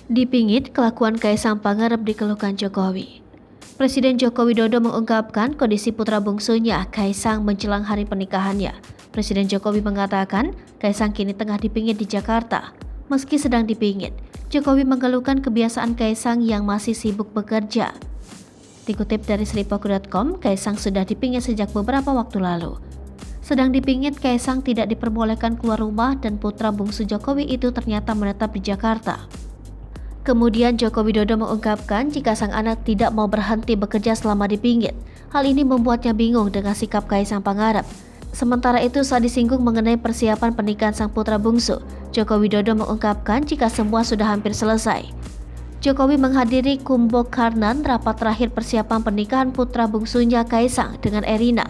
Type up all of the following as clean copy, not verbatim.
Dipingit, kelakuan Kaisang Pangarep dikeluhkan Jokowi. Presiden Joko Widodo mengungkapkan kondisi putra bungsunya, Kaisang, menjelang hari pernikahannya. Presiden Jokowi mengatakan, Kaisang kini tengah dipingit di Jakarta. Meski sedang dipingit, Jokowi mengeluhkan kebiasaan Kaisang yang masih sibuk bekerja. Dikutip dari Sripoku.com, Kaisang sudah dipingit sejak beberapa waktu lalu. Sedang dipingit, Kaisang tidak diperbolehkan keluar rumah dan putra bungsu Jokowi itu ternyata menetap di Jakarta. Kemudian Joko Widodo mengungkapkan jika sang anak tidak mau berhenti bekerja selama dipingit. Hal ini membuatnya bingung dengan sikap Kaisang Pangarep. Sementara itu, saat disinggung mengenai persiapan pernikahan sang putra bungsu, Joko Widodo mengungkapkan jika semua sudah hampir selesai. Jokowi menghadiri Kumbokarnan, rapat terakhir persiapan pernikahan putra bungsunya Kaisang dengan Erina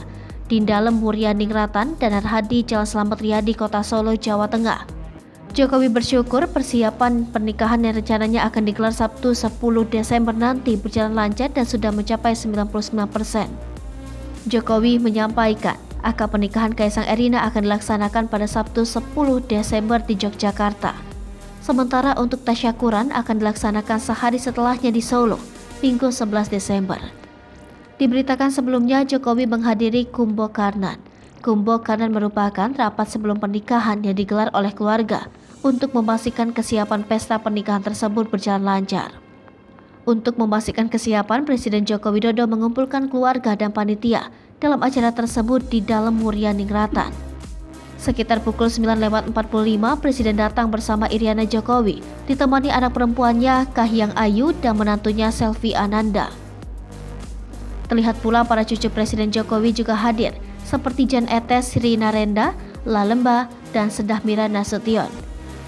di dalam Murianingratan dan Hadi Jalan Slamet Riyadi, Kota Solo, Jawa Tengah. Jokowi bersyukur persiapan pernikahan yang rencananya akan digelar Sabtu 10 Desember nanti berjalan lancar dan sudah mencapai 99%. Jokowi menyampaikan, akad pernikahan Kaisang Erina akan dilaksanakan pada Sabtu 10 Desember di Yogyakarta. Sementara untuk tasyakuran akan dilaksanakan sehari setelahnya di Solo, Minggu 11 Desember. Diberitakan sebelumnya Jokowi menghadiri Kumbokarnan. Kumbokarnan merupakan rapat sebelum pernikahan yang digelar oleh keluarga untuk memastikan kesiapan pesta pernikahan tersebut berjalan lancar. Untuk memastikan kesiapan, Presiden Joko Widodo mengumpulkan keluarga dan panitia dalam acara tersebut di dalam Murianingratan. Sekitar pukul 9.45, Presiden datang bersama Iriana Jokowi, ditemani anak perempuannya Kahiyang Ayu dan menantunya Selvi Ananda. Terlihat pula para cucu Presiden Jokowi juga hadir, seperti Jan Etes Rina Renda, Lalemba, dan Sedah Mira Nasution.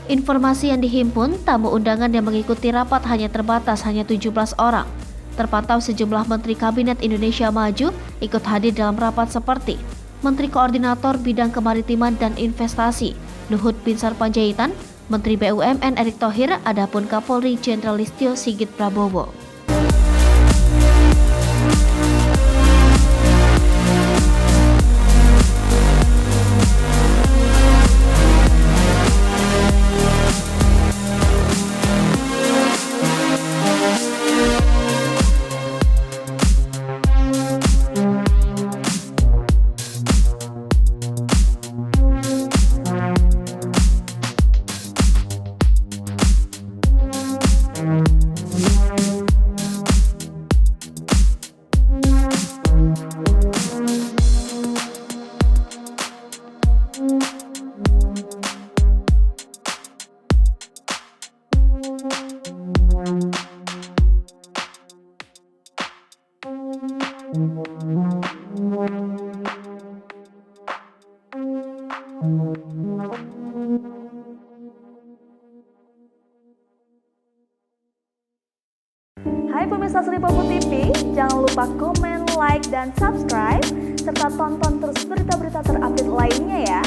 Informasi yang dihimpun, tamu undangan yang mengikuti rapat hanya terbatas, hanya 17 orang. Terpantau sejumlah Menteri Kabinet Indonesia Maju ikut hadir dalam rapat seperti Menteri Koordinator Bidang Kemaritiman dan Investasi, Luhut Binsar Panjaitan, Menteri BUMN Erick Thohir, adapun Kapolri Jenderal Listio Sigit Prabowo. Hai pemirsa Sripoku TV, jangan lupa komen, like, dan subscribe, serta tonton terus berita-berita terupdate lainnya ya.